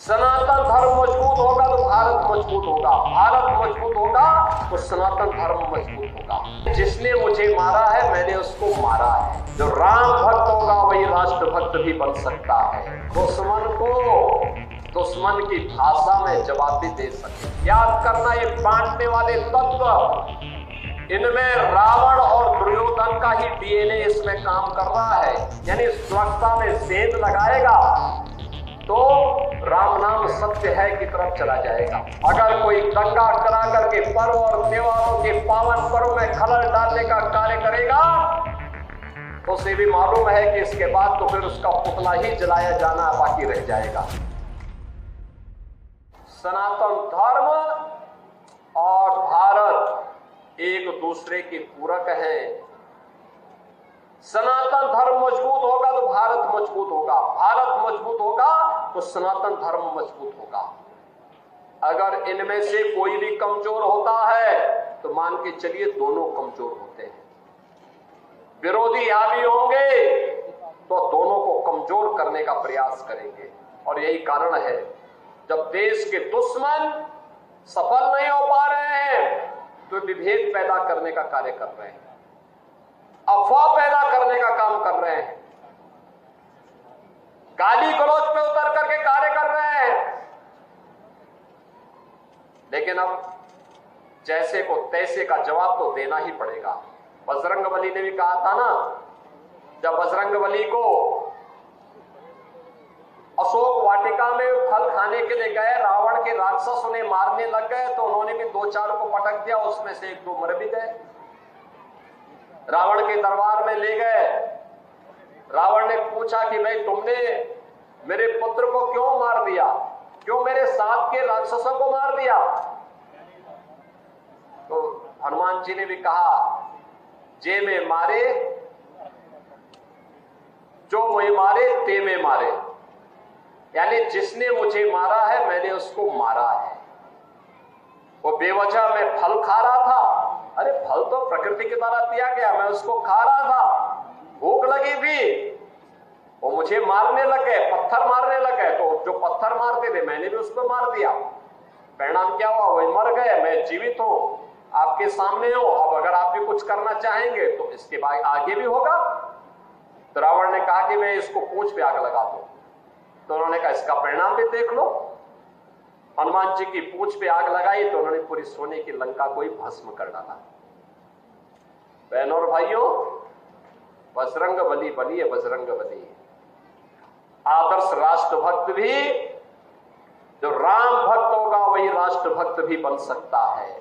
सनातन धर्म मजबूत होगा तो भारत मजबूत होगा, भारत मजबूत होगा तो सनातन धर्म मजबूत होगा। जिसने मुझे मारा है मैंने उसको मारा है। जो राम भक्त होगा वही राष्ट्र भक्त भी बन सकता है। दुश्मन को दुश्मन की भाषा में जवाब भी दे सके। याद करना, ये बांटने वाले तत्व, इनमें रावण और दुर्योधन का ही डीएनए इसमें काम कर रहा है। यानी सुरक्षा में सेंध लगाएगा तो राम नाम सत्य है की तरफ चला जाएगा। अगर कोई दंगा करा करके पर्व और त्योहारों के पावन पर्व में खलल डालने का कार्य करेगा तो उसे भी मालूम है कि इसके बाद तो फिर उसका पुतला ही जलाया जाना बाकी रह जाएगा। सनातन धर्म और भारत एक दूसरे के पूरक हैं। सनातन धर्म मजबूत होगा तो भारत मजबूत होगा, भारत मजबूत होगा तो सनातन धर्म मजबूत होगा। अगर इनमें से कोई भी कमजोर होता है तो मान के चलिए दोनों कमजोर होते हैं। विरोधी हावी होंगे तो दोनों को कमजोर करने का प्रयास करेंगे। और यही कारण है जब देश के दुश्मन सफल नहीं हो पा रहे हैं तो विभेद पैदा करने का कार्य कर रहे हैं, अफवाह पैदा करने का काम कर रहे हैं, गाली गलौज पे उतर करके कार्य कर रहे हैं। लेकिन अब जैसे को तैसे का जवाब तो देना ही पड़ेगा। बजरंगबली ने भी कहा था ना, जब बजरंगबली को अशोक वाटिका में फल खाने के लिए गए, रावण के राक्षस उन्हें मारने लग गए तो उन्होंने भी दो चार को पटक दिया, उसमें से एक दो मर भी गए। रावण के दरबार में ले गए, रावण ने पूछा कि भाई तुमने मेरे पुत्र को क्यों मार दिया, क्यों मेरे साथ के राक्षसों को मार दिया? तो हनुमान जी ने भी कहा, जे में मारे जो मुझे मारे ते में मारे, यानी जिसने मुझे मारा है मैंने उसको मारा है। वो बेवजह मैं फल खा रहा था, अरे फल तो प्रकृति के द्वारा दिया गया, मैं उसको खा रहा था, भूख लगी थी, वो मुझे मारने लगे, पत्थर मारने लगे, तो जो पत्थर मारते थे मैंने भी उसको मार दिया। परिणाम क्या हुआ? वही मर गए, मैं जीवित हूं, आपके सामने हूं। अब अगर आप भी कुछ करना चाहेंगे तो इसके बाद आगे भी होगा। तो रावण ने कहा कि मैं इसको पूंछ पे आग लगा दूं। तो उन्होंने कहा इसका परिणाम भी देख लो। हनुमान जी की पूंछ पे आग लगाई तो उन्होंने पूरी सोने की लंका को ही भस्म कर डाला। बहनों और भाइयों, बजरंगबली बनिए, बजरंगबली। आदर्श राष्ट्रभक्त भी, जो राम भक्त होगा वही राष्ट्रभक्त भी बन सकता है।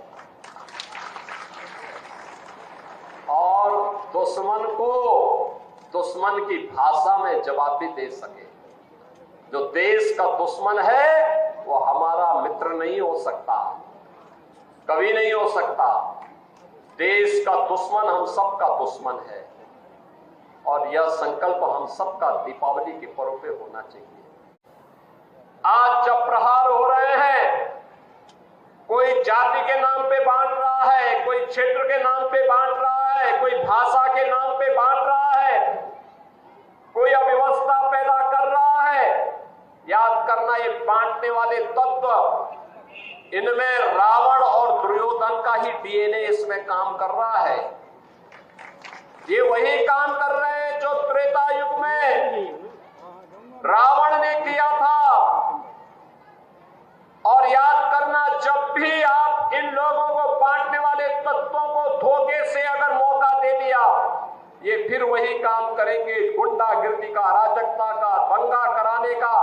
और दुश्मन को दुश्मन की भाषा में जवाब भी दे सके। जो देश का दुश्मन है वो हमारा मित्र नहीं हो सकता, कभी नहीं हो सकता। देश का दुश्मन हम सबका दुश्मन है और यह संकल्प हम सबका दीपावली के पर्व पे होना चाहिए। आज जब प्रहार हो रहे हैं, कोई जाति के नाम पे बांट रहा है, कोई क्षेत्र के नाम पे बांट रहा है, कोई भाषा के नाम पे बांट रहा है, कोई अव्यवस्था पैदा कर रहा है, याद करना ये बांटने वाले तत्व, इनमें रावण और दुर्योधन का ही डीएनए इसमें काम कर रहा है। ये वही काम कर रहे हैं जो त्रेता युग में रावण ने किया था। और याद करना, जब भी आप इन लोगों को बांटने वाले तत्वों को धोखे से अगर मौका दे दिया, ये फिर वही काम करेंगे, गुंडागिर्दी का, अराजकता का, दंगा कराने का।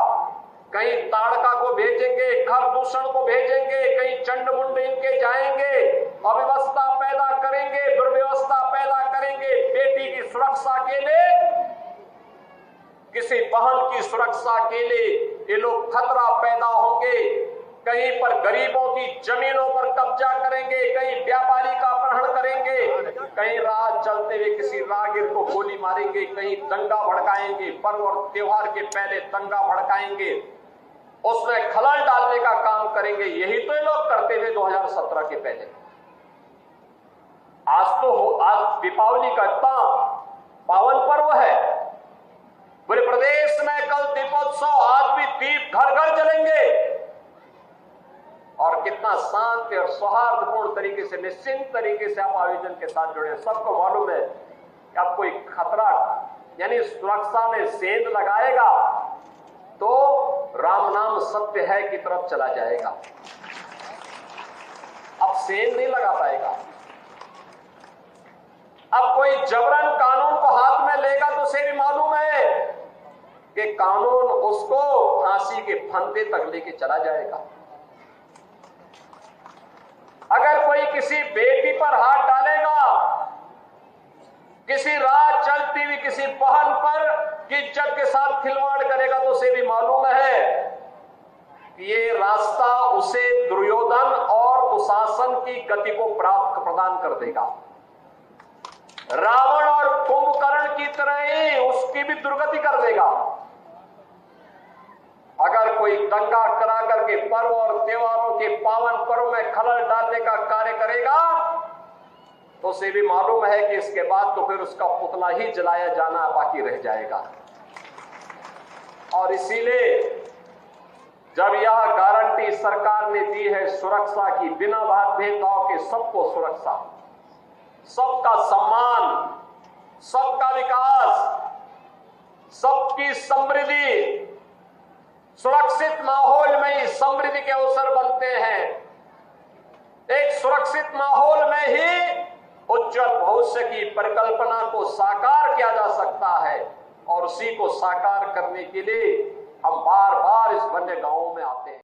कहीं ताड़का को भेजेंगे, घर दूषण को भेजेंगे, कहीं चंडमुंड इनके जाएंगे, अव्यवस्था पैदा करेंगे, दुर्व्यवस्था पैदा करेंगे। बेटी की सुरक्षा के लिए, किसी बहन की सुरक्षा के लिए ये लोग खतरा पैदा होंगे। कहीं पर गरीबों की जमीनों पर कब्जा करेंगे, कहीं व्यापारी का अपहरण करेंगे, कहीं राह चलते हुए किसी राहगीर को गोली मारेंगे, कहीं दंगा भड़काएंगे, पर्व और त्योहार के पहले दंगा भड़काएंगे, उसमें खलल डालने का काम करेंगे। यही तो ये लोग करते थे 2017 के पहले। आज दीपावली का इतना पावन पर्व है, पूरे प्रदेश में कल दीपोत्सव, आज भी दीप घर घर जलेंगे और कितना शांति और सौहार्दपूर्ण तरीके से, निश्चिंत तरीके से आप आयोजन के साथ जुड़े। सबको मालूम है कि आप कोई खतरा यानी सुरक्षा में सेंध लगाएगा तो राम नाम सत्य है की तरफ चला जाएगा, अब सेंध नहीं लगा पाएगा। अब कोई जबरन कानून को हाथ में लेगा तो उसे भी मालूम है कि कानून उसको फांसी के फंदे तक लेके चला जाएगा। अगर कोई किसी बेटी पर हाथ डालेगा, किसी राह चलती हुई किसी बहन पर की इज्जत के साथ खिलवाड़ करेगा तो उसे भी मालूम है कि ये रास्ता उसे दुर्योधन और दुशासन की गति को प्रदान कर देगा। रावण और कुंभकर्ण की तरह ही उसकी भी दुर्गति कर देगा। अगर कोई दंगा करा करके पर्व और त्योहारों के पावन पर्व में खलल डालने का कार्य करेगा तो उसे भी मालूम है कि इसके बाद तो फिर उसका पुतला ही जलाया जाना बाकी रह जाएगा। और इसीलिए जब यह गारंटी सरकार ने दी है सुरक्षा की, बिना भेदभाव के सबको सुरक्षा, सबका सम्मान, सबका विकास, सबकी समृद्धि, सुरक्षित माहौल में ही समृद्धि के अवसर बनते हैं। एक सुरक्षित माहौल में ही उज्जवल भविष्य की परिकल्पना को साकार किया जा सकता है और उसी को साकार करने के लिए हम बार बार इस वन्य गांवों में आते हैं।